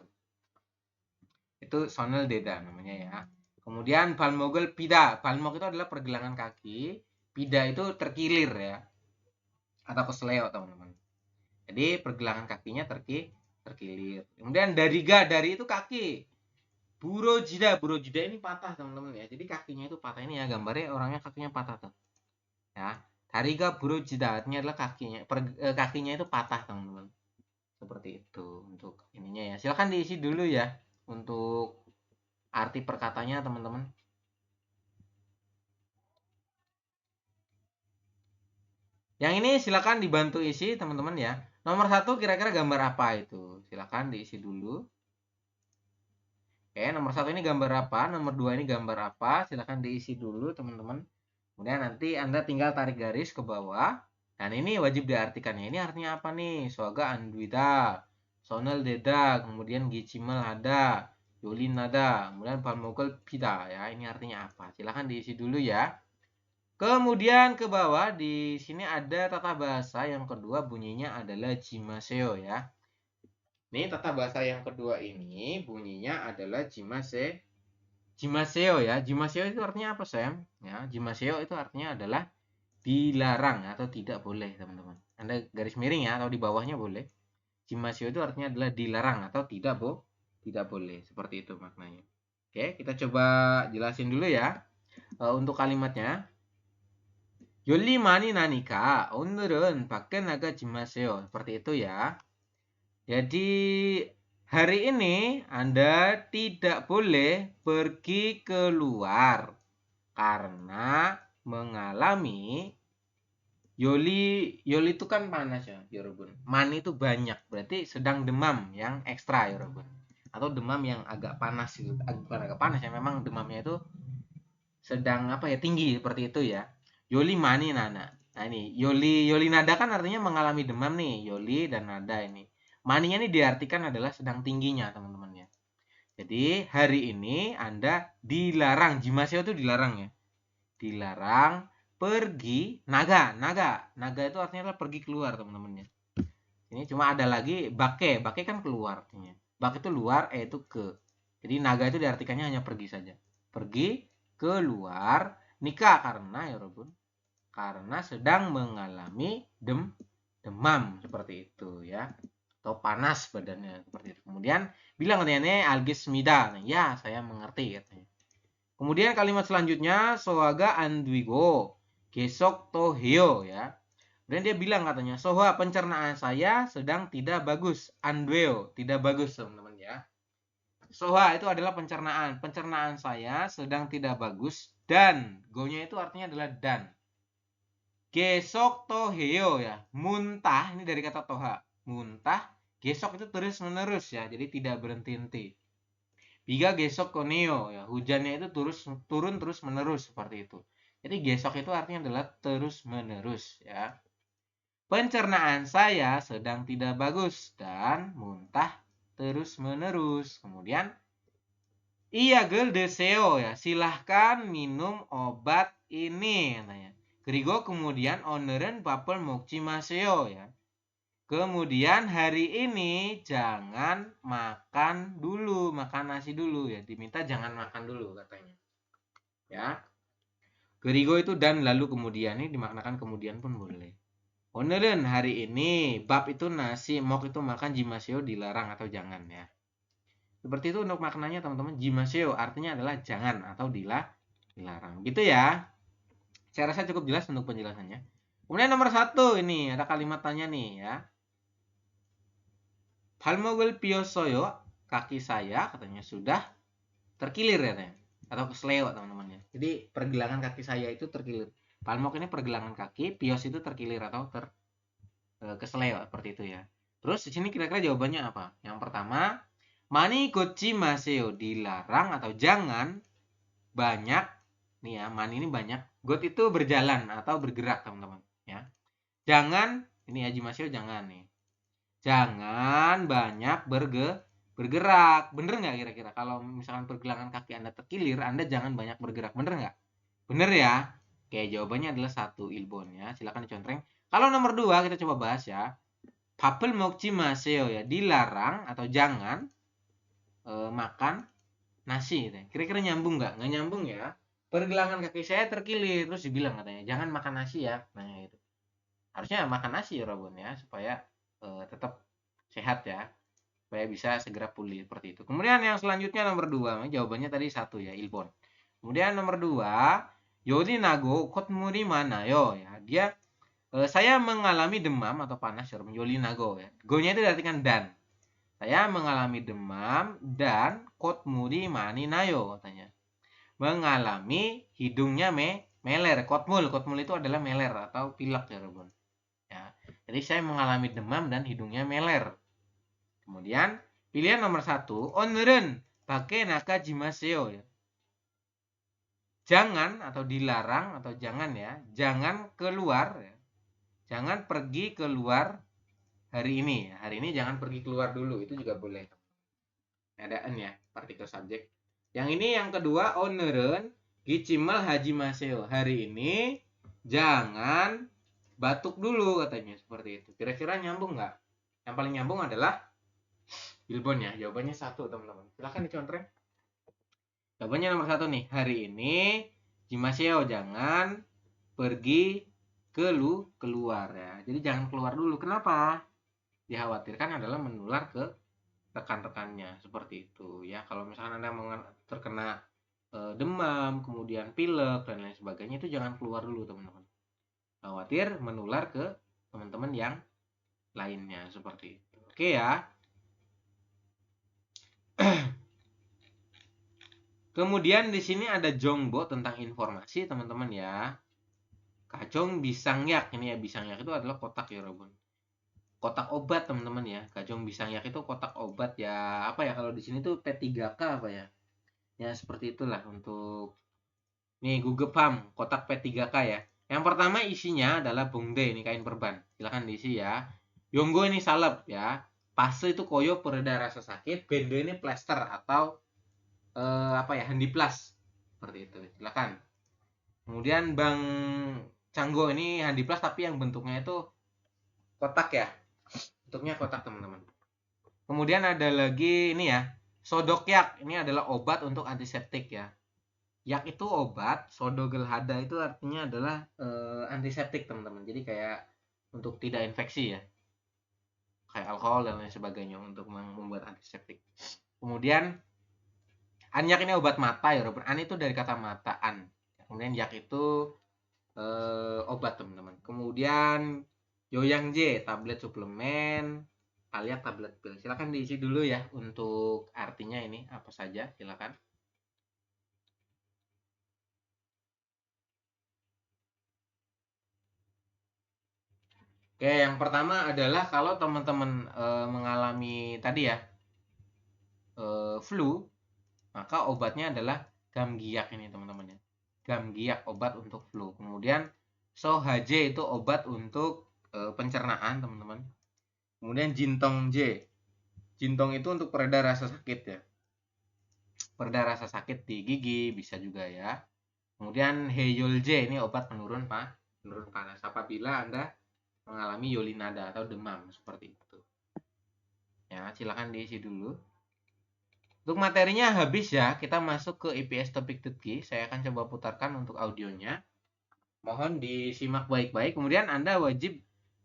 Itu soneldeda namanya ya. Kemudian balmogel pida. Balmog itu adalah pergelangan kaki. Pida itu terkilir ya. Atau kesleo teman-teman. Jadi pergelangan kakinya terkilir. Kemudian dariga, dari itu kaki. Burojida ini patah teman-teman ya. Jadi kakinya itu patah, ini ya gambarnya orangnya kakinya patah tuh. Ya. Dariga burojida artinya adalah kakinya itu patah teman-teman. Seperti itu untuk ininya ya. Silahkan diisi dulu ya untuk arti perkatanya teman-teman. Yang ini silakan dibantu isi teman-teman ya. Nomor 1 kira-kira gambar apa itu? Silakan diisi dulu. Oke, nomor 1 ini gambar apa? Nomor 2 ini gambar apa? Silakan diisi dulu teman-teman. Kemudian nanti Anda tinggal tarik garis ke bawah. Dan ini wajib diartikan ya. Ini artinya apa nih? Soga andwida, sonel deda, kemudian gicimel ada, yolin nada, kemudian palmogel pida ya. Ini artinya apa? Silakan diisi dulu ya. Kemudian ke bawah di sini ada tata bahasa yang kedua, bunyinya adalah jimaseo ya. Ini tata bahasa yang kedua ini bunyinya adalah jimaseo ya. Jimaseo itu artinya apa, Sam? Ya, jimaseo itu artinya adalah dilarang atau tidak boleh, teman-teman. Anda garis miring ya, atau di bawahnya boleh. Jimaseo itu artinya adalah dilarang atau tidak boleh. Seperti itu maknanya. Oke, kita coba jelasin dulu ya untuk kalimatnya. 열이 많이 나니까 오늘은 밖에 나가지 마세요. Seperti itu ya. Jadi hari ini Anda tidak boleh pergi keluar karena mengalami yoli itu kan panas ya, Yorobun. Man itu banyak, berarti sedang demam yang ekstra, Yorobun. Atau demam yang agak panas gitu. Bukan agak panas ya, memang demamnya itu sedang apa ya, tinggi seperti itu ya. Yoli mani nana. Nah ini yoli nada kan artinya mengalami demam nih, yoli dan nada ini. Maninya ini diartikan adalah sedang tingginya teman-teman ya. Jadi hari ini Anda dilarang, jimaseo itu dilarang ya. Dilarang pergi naga itu artinya adalah pergi keluar teman-teman ya. Ini cuma ada lagi bake kan keluar artinya. Bak itu luar, itu ke. Jadi naga itu diartikannya hanya pergi saja. Pergi keluar nikah karena ya Robun, karena sedang mengalami demam seperti itu ya, atau panas badannya seperti itu. Kemudian bilang katanya algismida, nah, ya saya mengerti katanya. Kemudian kalimat selanjutnya soaga andwigo gesok toheo ya. Dan dia bilang katanya soha pencernaan saya sedang tidak bagus, andweo tidak bagus teman-teman ya. Soha itu adalah pencernaan. Pencernaan saya sedang tidak bagus. Dan. Go-nya itu artinya adalah dan. Gesok toheo ya. Muntah. Ini dari kata toha. Muntah. Gesok itu terus menerus ya. Jadi tidak berhenti-henti. Biga gesok koneo ya. Hujannya itu turun terus menerus. Seperti itu. Jadi gesok itu artinya adalah terus menerus ya. Pencernaan saya sedang tidak bagus. Dan muntah terus menerus. Kemudian iya gel deseo ya, silahkan minum obat ini katanya. Kerigo kemudian oneran papel mokci maseo ya. Kemudian hari ini jangan makan dulu, makan nasi dulu ya. Diminta jangan makan dulu katanya. Ya. Kerigo itu dan lalu kemudian, ini dimaknakan kemudian pun boleh. Oneran hari ini, bab itu nasi, mok itu makan, jimaseo dilarang atau jangan ya. Seperti itu untuk maknanya teman-teman. Jimaseo artinya adalah jangan atau dilarang. Gitu ya. Saya rasa cukup jelas untuk penjelasannya. Kemudian nomor 1 ini ada kalimat tanya nih ya. Palmogel piosoyo, kaki saya katanya sudah terkilir katanya. Atau kesleo teman-teman ya. Jadi pergelangan kaki saya itu terkilir. Palmok ini pergelangan kaki, pios itu terkilir atau kesleo seperti itu ya. Terus di sini kira-kira jawabannya apa? Yang pertama, mani gochi maseo, dilarang atau jangan banyak nih ya, mani ini banyak, got itu berjalan atau bergerak teman-teman ya. Jangan ini ya jimaseo jangan nih. Jangan banyak bergerak. Bener nggak kira-kira kalau misalkan pergelangan kaki Anda terkilir, Anda jangan banyak bergerak. Bener nggak? Bener ya? Oke, jawabannya adalah 1 ilbon ya. Silakan dicontreng. Kalau nomor 2 kita coba bahas ya. Papel mokchi maseo ya, dilarang atau jangan makan nasi. Kira-kira nyambung nggak? Nggak nyambung ya. Pergelangan kaki saya terkilir, terus dibilang katanya jangan makan nasi ya. Nah itu harusnya makan nasi ya Robon ya, supaya tetap sehat ya. supaya bisa segera pulih seperti itu. Kemudian yang selanjutnya nomor 2, jawabannya tadi 1 ya, Ilbon. Kemudian nomor 2, Yori nago kotmuri manayo ya. Dia saya mengalami demam atau panas ya, Yori nago ya. Go-nya itu diartikan dan. Saya mengalami demam dan kotmuri mani nayo katanya. Mengalami hidungnya meler, kotmul itu adalah meler atau pilek ya, Robon. Ya. Jadi saya mengalami demam dan hidungnya meler. Kemudian pilihan nomor 1, o늘은 밖에 나가지마세요 ya. Jangan atau dilarang atau jangan ya, jangan keluar ya. Jangan pergi keluar hari ini ya. Hari ini jangan pergi keluar dulu, itu juga boleh. Ada en ya, partikel subjek. Yang ini yang kedua, o늘은 기침을 하지 마세요. Hari ini jangan batuk dulu katanya, seperti itu. Kira-kira nyambung nggak? Yang paling nyambung adalah Ilbon ya. Jawabannya 1, teman-teman. Silahkan dicontreng. Jawabannya nomor 1 nih. Hari ini jimaseo, jangan pergi keluar ya. Jadi jangan keluar dulu. Kenapa? Dikhawatirkan adalah menular ke rekan-rekannya, seperti itu ya. Kalau misalkan Anda terkena demam, kemudian pilek dan lain sebagainya, itu jangan keluar dulu, teman-teman. Khawatir menular ke teman-teman yang lainnya, seperti itu. Oke ya. Kemudian di sini ada jongbo tentang informasi, teman-teman ya. Kajong bisangyak, ini ya, bisangyak itu adalah kotak ya, Robun. Kotak obat, teman-teman ya. Kajong bisangyak itu kotak obat ya. Apa ya kalau di sini tuh P3K apa ya? Ya seperti itulah untuk nih Google Pam, kotak P3K ya. Yang pertama isinya adalah bongde, ini kain perban. Silahkan diisi ya. Yonggo ini salep ya. Pase itu koyo pereda rasa sakit. Bende ini plester atau apa ya, handiplas seperti itu. Silakan. Kemudian Bang Canggo ini handiplas tapi yang bentuknya itu kotak ya. Bentuknya kotak, teman-teman. Kemudian ada lagi ini ya, sodokyak. Ini adalah obat untuk antiseptik ya. Yak itu obat, sodogelhada itu artinya adalah antiseptik, teman-teman. Jadi kayak untuk tidak infeksi ya. Kayak alkohol dan lain sebagainya untuk membuat antiseptik. Kemudian anyak ini obat mata ya, Robert. An itu dari kata mata, an. Kemudian yak itu obat, teman-teman. Kemudian yoyang J, tablet suplemen, alias tablet pil. Silakan diisi dulu ya untuk artinya ini apa saja, silakan. Oke, yang pertama adalah kalau teman-teman mengalami tadi ya flu, maka obatnya adalah gamgiak ini, teman-teman ya. Gamgiak obat untuk flu. Kemudian sohaje itu obat untuk pencernaan, teman-teman. Kemudian jintong J. Jintong itu untuk pereda rasa sakit ya. Pereda rasa sakit di gigi bisa juga ya. Kemudian heyol J ini obat penurun panas apabila Anda mengalami yolinada atau demam seperti itu. Ya, silakan diisi dulu. Untuk materinya habis ya, kita masuk ke IPS Topik Tutki. Saya akan coba putarkan untuk audionya. Mohon disimak baik-baik. Kemudian Anda wajib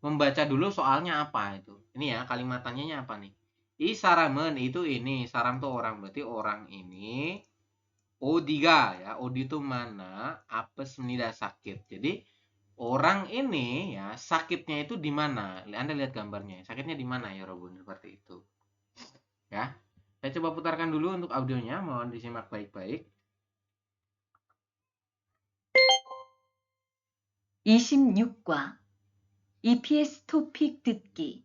membaca dulu soalnya apa itu. Ini ya, kalimat tanyanya apa nih? I saramen itu ini. Saram tuh orang, berarti orang ini. Odiga ya, odi itu mana? Apes menida sakit. Jadi orang ini ya sakitnya itu di mana? Anda lihat gambarnya. Sakitnya di mana ya, Robun? Seperti itu. Ya. Saya coba putarkan dulu untuk audionya, mohon disimak baik-baik. 26과 EPS 토픽 듣기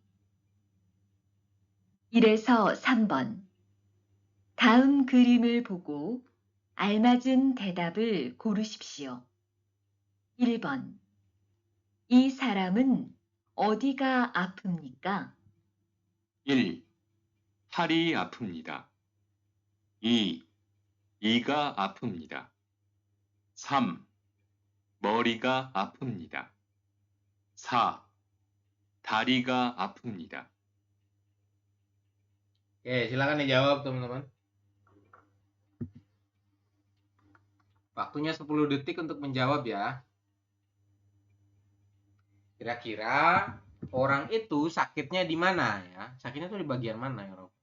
1에서 3번 다음 그림을 보고 알맞은 대답을 고르십시오. 1번 이 사람은 어디가 아픕니까? 1. 팔이 아픕니다. 2. 이가 아픕니다. 3. 머리가 아픕니다. 4. 다리가 아픕니다. Oke, silakan dijawab, teman-teman. Waktunya 10 detik untuk menjawab ya. Kira-kira orang itu sakitnya di mana ya? Sakitnya tuh di bagian mana ya, Rob?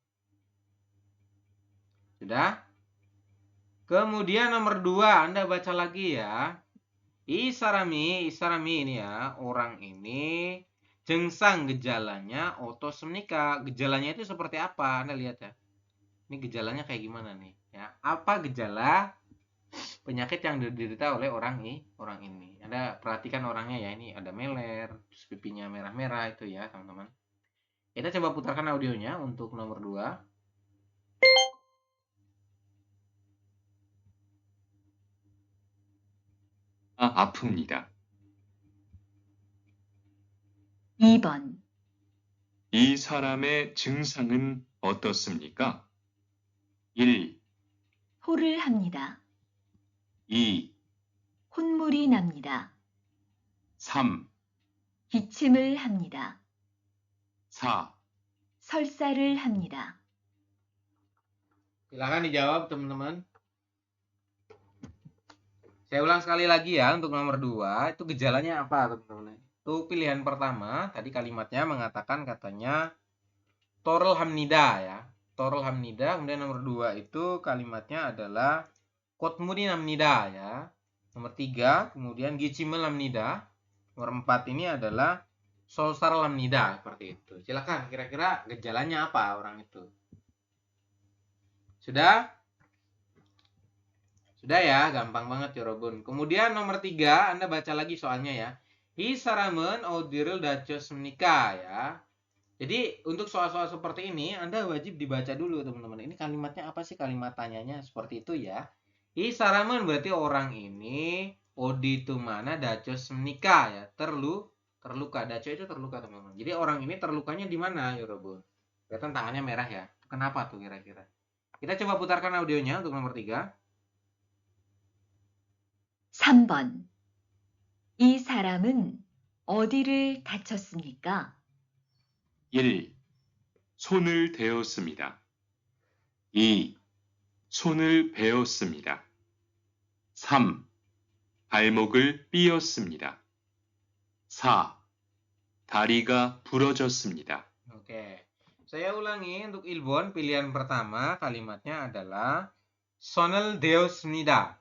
Sudah? Kemudian nomor 2, Anda baca lagi ya. Isarami ini ya, orang ini jengsang gejalanya otosmnika. Gejalanya itu seperti apa? Anda lihat ya. Ini gejalanya kayak gimana nih? Ya, apa gejala penyakit yang diderita oleh orang ini? Anda perhatikan orangnya ya, ini ada meler, terus pipinya merah-merah itu ya, teman-teman. Kita coba putarkan audionya untuk nomor 2. 아픕니다. 2번, 이 사람의 증상은 어떻습니까? 1, 토를 합니다. 2, 콧물이 납니다. 3, 기침을 합니다. 4. 설사를 합니다. Silakan dijawab, teman-teman. Saya ulang sekali lagi ya untuk nomor 2, itu gejalanya apa, teman-teman? Itu pilihan pertama, tadi kalimatnya mengatakan katanya Torul Hamnida ya. Torul Hamnida, kemudian nomor 2 itu kalimatnya adalah Kotmuri Namnida ya. Nomor 3, kemudian Gicimel Namnida. Nomor 4 ini adalah Solsar Lamnida, seperti itu. Silakan, kira-kira gejalanya apa orang itu? Sudah? Sudah ya, gampang banget ya Robun. Kemudian nomor 3, Anda baca lagi soalnya ya. Hisaramen audiril dachos menikah ya. Jadi untuk soal-soal seperti ini Anda wajib dibaca dulu teman-teman. Ini kalimatnya apa sih, kalimat tanyanya seperti itu ya. Hisaramen berarti orang ini, odi itu mana, dachos menikah ya. Terluka. Dacho itu terluka teman-teman. Jadi orang ini terlukanya di mana ya Robun? Kelihatan tangannya merah ya. Kenapa tuh kira-kira? Kita coba putarkan audionya untuk nomor 3. 3번, 이 사람은 어디를 다쳤습니까? 1. 손을 대었습니다. 2. 손을 베었습니다. 3. 발목을 삐었습니다. 4. 다리가 부러졌습니다. Oke. Saya ulangi untuk Ilbon, pilihan pertama kalimatnya adalah sonel deosmida.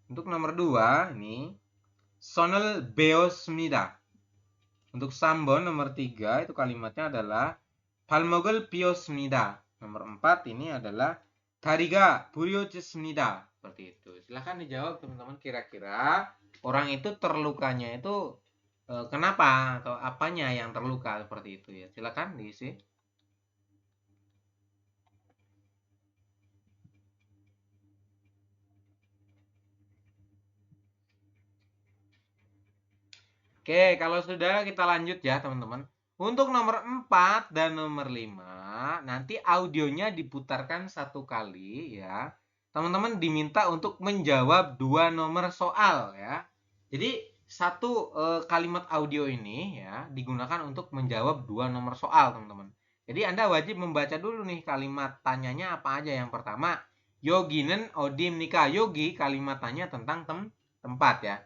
Untuk nomor 2 ini sonel beosmida. Untuk Sambon nomor 3 itu kalimatnya adalah palmogel biosmida. Nomor 4 ini adalah dariga buryojismida. Seperti itu. Silahkan dijawab teman-teman, kira-kira orang itu terlukanya itu kenapa atau apanya yang terluka seperti itu ya. Silakan diisi. Oke, kalau sudah kita lanjut ya teman-teman. Untuk nomor 4 dan nomor 5, nanti audionya diputarkan 1 kali ya. Teman-teman diminta untuk menjawab 2 nomor soal ya. Jadi satu kalimat audio ini ya digunakan untuk menjawab 2 nomor soal teman-teman. Jadi Anda wajib membaca dulu nih kalimat tanyanya apa aja. Yang pertama, Yoginen odim nikah. Yogi kalimat tanya tentang tempat ya.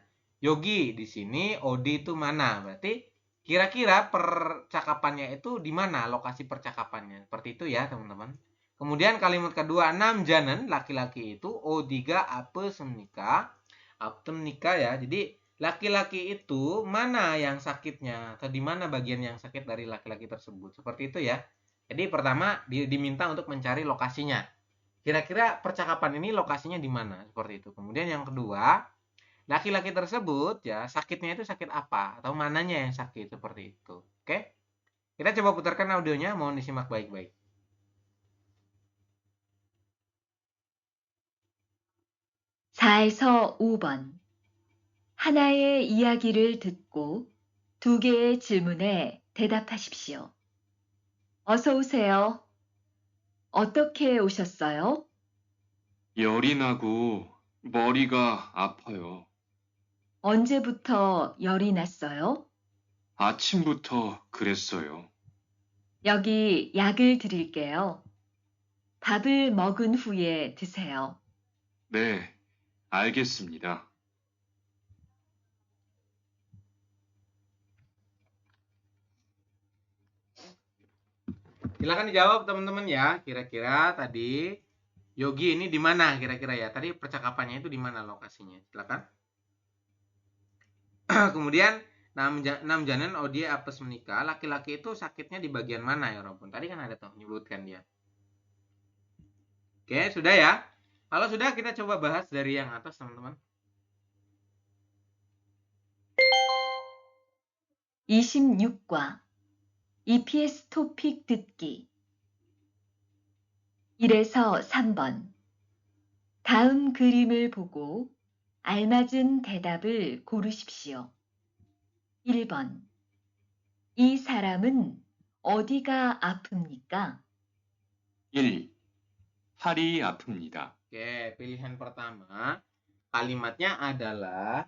Yogi di sini, Odi itu mana? Berarti kira-kira percakapannya itu di mana lokasi percakapannya? Seperti itu ya, teman-teman. Kemudian kalimat kedua, namjanen, laki-laki itu, Odiga apa semnika? Aptem nikah ya. Jadi laki-laki itu mana yang sakitnya? Atau di mana bagian yang sakit dari laki-laki tersebut? Seperti itu ya. Jadi pertama diminta untuk mencari lokasinya. Kira-kira percakapan ini lokasinya di mana? Seperti itu. Kemudian yang kedua, laki-laki tersebut ya sakitnya itu sakit apa atau mananya yang sakit seperti itu. Oke? Kita coba putarkan audionya, mohon disimak baik-baik. (4에서 5번) 하나의 이야기를 듣고 2개의 질문에 대답하십시오. 어서 오세요. 어떻게 오셨어요? 열이 나고 머리가 아파요. 언제부터 열이 났어요? 아침부터 그랬어요. 여기 약을 드릴게요. 밥을 먹은 후에 드세요. 네, 알겠습니다. Silakan dijawab teman-teman ya. Kira-kira tadi Yogi ini di mana kira-kira ya? Tadi percakapannya itu di mana lokasinya? Silakan. Kemudian namjanan odie apes menikah. Laki-laki itu sakitnya di bagian mana ya Robun? Tadi kan ada tuh menyebutkan dia. Oke, sudah ya. Kalau sudah kita coba bahas dari yang atas teman-teman. 26과 EPS 토픽 듣기 1에서 3번 다음 그림을 보고 알맞은 대답을 고르십시오. 1번 이 사람은 어디가 아픕니까? 1. 팔이 아픕니다. Oke, pilihan pertama kalimatnya adalah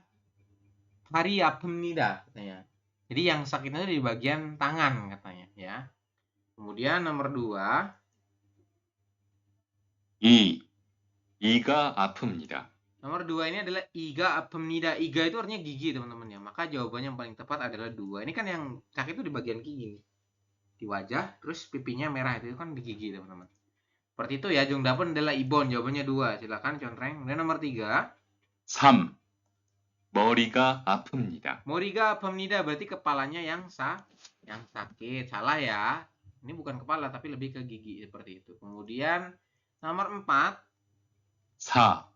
hari apemnida katanya. Jadi yang sakitnya itu di bagian tangan katanya ya. Kemudian nomor 2, 2. 이가 아픕니다. nomor 2 ini adalah iga apemnida. Iga itu artinya gigi teman-teman ya. Maka jawabannya yang paling tepat adalah 2. Ini kan yang sakit itu di bagian gigi nih. Di wajah, terus pipinya merah itu kan di gigi teman-teman. Seperti itu ya, Jongdapun adalah ibon, jawabannya 2. Silakan contreng. Kemudian nomor 3, 3. 머리가 아픕니다. moriga apemnida berarti kepalanya yang sakit. Salah ya. Ini bukan kepala tapi lebih ke gigi seperti itu. Kemudian nomor 4, 4.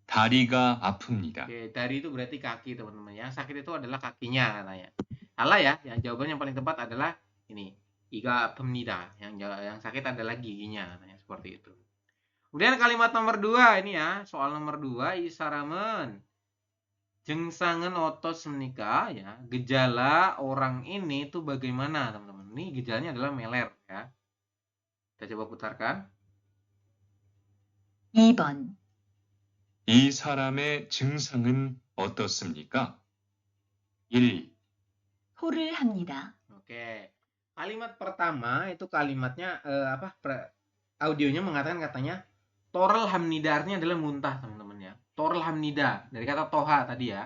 다리가 아픕니다. oke, dari itu berarti kaki teman-teman. Yang sakit itu adalah kakinya katanya. Salah ya. Yang jawaban yang paling tepat adalah ini. Iga apemnida. Yang sakit adalah giginya katanya seperti itu. Kemudian kalimat nomor 2 ini ya. Soal nomor 2, isaramen jengsangen otos menikah ya. Gejala orang ini itu bagaimana teman-teman? Ini gejalanya adalah meler ya. Kita coba putarkan. 2번 이 사람의 증상은 어떻습니까? 1. 토를 합니다. Oke. Kalimat pertama itu kalimatnya audionya mengatakan katanya Torel hamnida, artinya adalah muntah teman-teman ya. Torel hamnida dari kata toha tadi ya.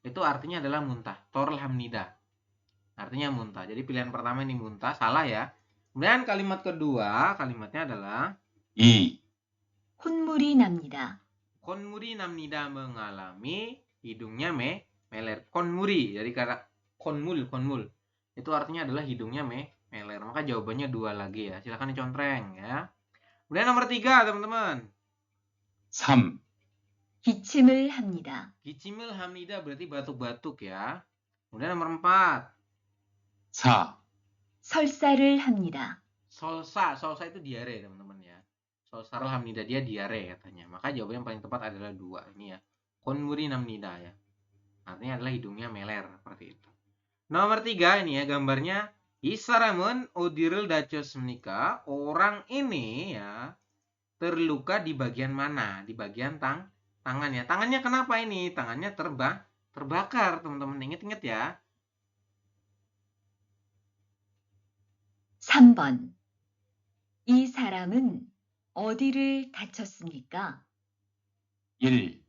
Itu artinya adalah muntah. Torel hamnida. Artinya muntah. Jadi pilihan pertama ini muntah, salah ya. Kemudian kalimat kedua, kalimatnya adalah 2. 콧물이 납니다. konmuri namnida, mengalami hidungnya meler. Konmuri dari kata konmul. Itu artinya adalah hidungnya meler. Maka jawabannya 2 lagi ya. Silakan dicontreng ya. Kemudian nomor 3 teman-teman. 3. 기침을 합니다. Gicimil hamnida berarti batuk-batuk ya. Kemudian nomor 4. 4. 설사를 합니다. Solsa itu diare teman-teman ya. Solsa hamnida, dia diare katanya. Maka jawaban yang paling tepat adalah 2 ini ya. Konmuri namnida ya. Artinya adalah hidungnya meler seperti itu. Nomor 3 ini ya gambarnya. Isaramun odiril dacos menikah. Orang ini ya terluka di bagian mana? Di bagian tangan ya. Tangannya kenapa ini? Tangannya terbakar teman-teman. Ingat-ingat ya. 3번 이 사람은 어디를 다쳤습니까? 1.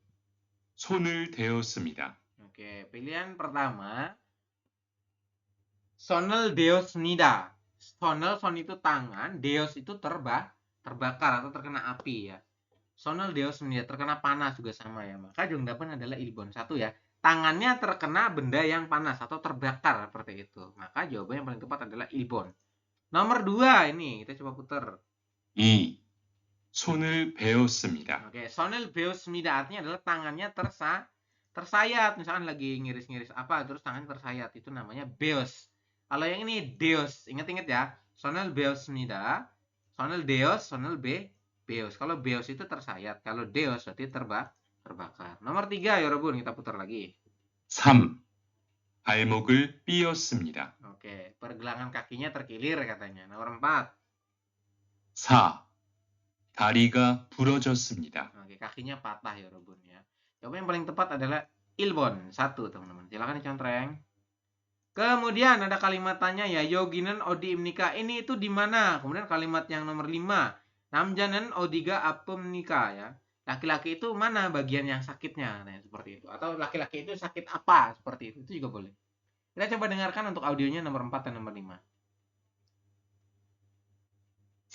손을 대었습니다. Oke, pilihan pertama. Sonel deos nida. Son itu tangan, deos itu terbakar atau terkena api ya. Sonel deos nida, terkena panas juga sama ya. Maka Jongdapan adalah ilbon 1 ya. Tangannya terkena benda yang panas atau terbakar seperti itu. Maka jawaban yang paling tepat adalah ilbon. Nomor 2 ini kita coba putar. 2. 손을 베었습니다. Oke, sonel beos nida artinya adalah tangannya tersayat. Misalkan lagi ngiris-ngiris apa terus tangannya tersayat, itu namanya beos. Kalau yang ini deos, ingat-ingat ya. Sonel beos nida, sonel deos, sonel beos. Kalau beos itu tersayat, kalau deos berarti terbakar. Nomor 3 ya Robun, kita putar lagi. 3. 발목을 삐었습니다. Oke, pergelangan kakinya terkilir katanya. Nomor 4. 4. 다리가 부러졌습니다. Oke, kakinya patah ya Robun ya. Jawaban yang paling tepat adalah ilbon 1 teman-teman. Silakan dicontreng. Kemudian ada kalimat tanya ya, yoginen odi imnika. Ini itu di mana? Kemudian kalimat yang nomor 5. Namjanen odiga apemnika ya. Laki-laki itu mana bagian yang sakitnya? Nah, seperti itu. Atau laki-laki itu sakit apa? Seperti itu. Itu juga boleh. Kita coba dengarkan untuk audionya nomor 4 dan nomor 5.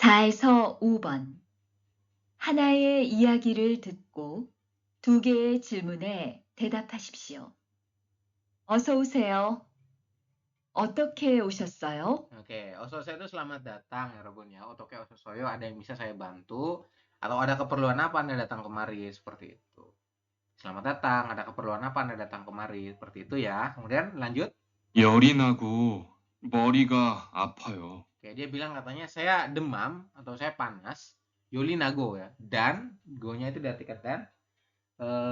4에서 5번 하나의 이야기를 듣고 두 개의 질문에 대답하십시오. 어서 오세요. 어떻게 오셨어요? Oke, ososeyo itu selamat datang ya Robun ya. Otoke ososoyo, ada yang bisa saya bantu atau ada keperluan apa Anda datang kemari seperti itu. Selamat datang, ada keperluan apa Anda datang kemari seperti itu ya. Kemudian lanjut. 열이 나고 머리가 아파요. Oke, dia bilang katanya saya demam atau saya panas. Yoli nago ya. Dan go-nya itu diartikan dan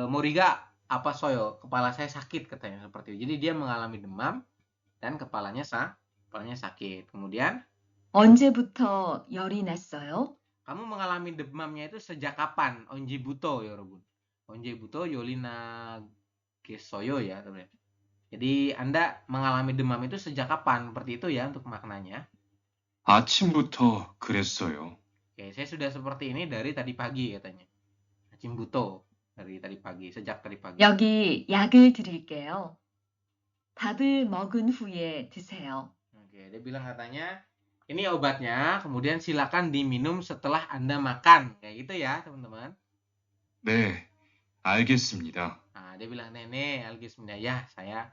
moriga apa soyo, kepala saya sakit katanya seperti itu. Jadi dia mengalami demam dan kepalanya sakit. Kemudian 언제부터 열이 났어요? kamu mengalami demamnya itu sejak kapan? Onjibuto ya Robun. Onjibuto yolina gesoyo ya teman. Jadi Anda mengalami demam itu sejak kapan? Seperti itu ya untuk maknanya. 아침부터 그랬어요. Oke, saya sudah seperti ini dari tadi pagi katanya. Acimbuto dari tadi pagi, sejak tadi pagi. 여기 약을 드릴게요. 밥을 먹은 후에 드세요. Oke, dia bilang katanya ini obatnya, kemudian silakan diminum setelah Anda makan. Kayak gitu ya, teman-teman. 네, 알겠습니다. Nah, dia bilang, "Nenek, algismina ya, saya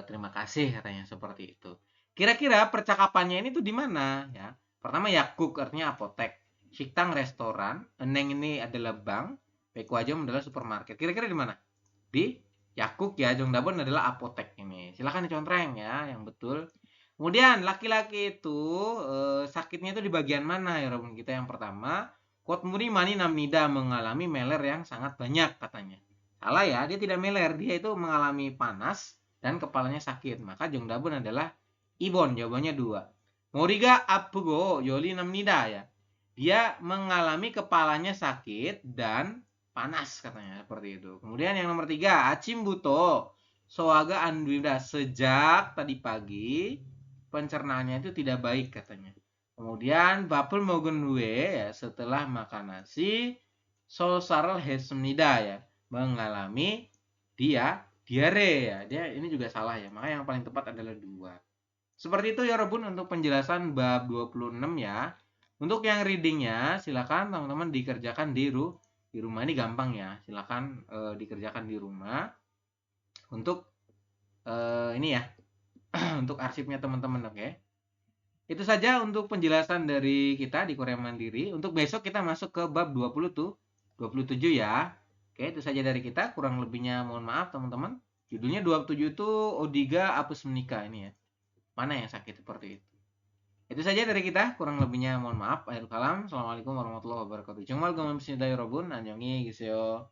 terima kasih," katanya seperti itu. Kira-kira percakapannya ini tuh di mana ya? Pertama yakuk artinya apotek, shiktang restoran, eneng ini adalah bank, pekuajom adalah supermarket. Kira-kira di mana? Di yakuk ya, Jongdabon adalah apotek ini. Silahkan dicontreng ya, yang betul. Kemudian laki-laki itu sakitnya itu di bagian mana ya Robun kita yang pertama? Kotmuri mani namnida mengalami meler yang sangat banyak katanya. Salah ya, dia tidak meler, dia itu mengalami panas dan kepalanya sakit. Maka Jongdabon adalah Ibon, jawabannya 2. Moriga apugo yoli namnida ya. Dia mengalami kepalanya sakit dan panas katanya seperti itu. Kemudian yang nomor 3, acimbuto soaga andwida, sejak tadi pagi pencernaannya itu tidak baik katanya. Kemudian bapul mogenwe ya, setelah makan nasi solsaral hesmnida ya, mengalami dia diare ya. Dia ini juga salah ya. Maka yang paling tepat adalah 2. Seperti itu ya Robun untuk penjelasan bab 26 ya. Untuk yang readingnya silakan teman-teman dikerjakan di rumah, ini gampang ya. Silakan dikerjakan di rumah untuk ini ya. Untuk arsipnya teman-teman, oke. Itu saja untuk penjelasan dari kita di Korea Mandiri. Untuk besok kita masuk ke bab 27 ya. Oke, itu saja dari kita. Kurang lebihnya mohon maaf teman-teman. Judulnya 27 itu Odiga apus menikah ini ya. Mana yang sakit seperti itu. Itu saja dari kita. Kurang lebihnya mohon maaf. Akhirul kalam. Assalamualaikum warahmatullahi wabarakatuh. Jengwal gomam bismillahirrahmanirrahim. Annyeonghi giseo.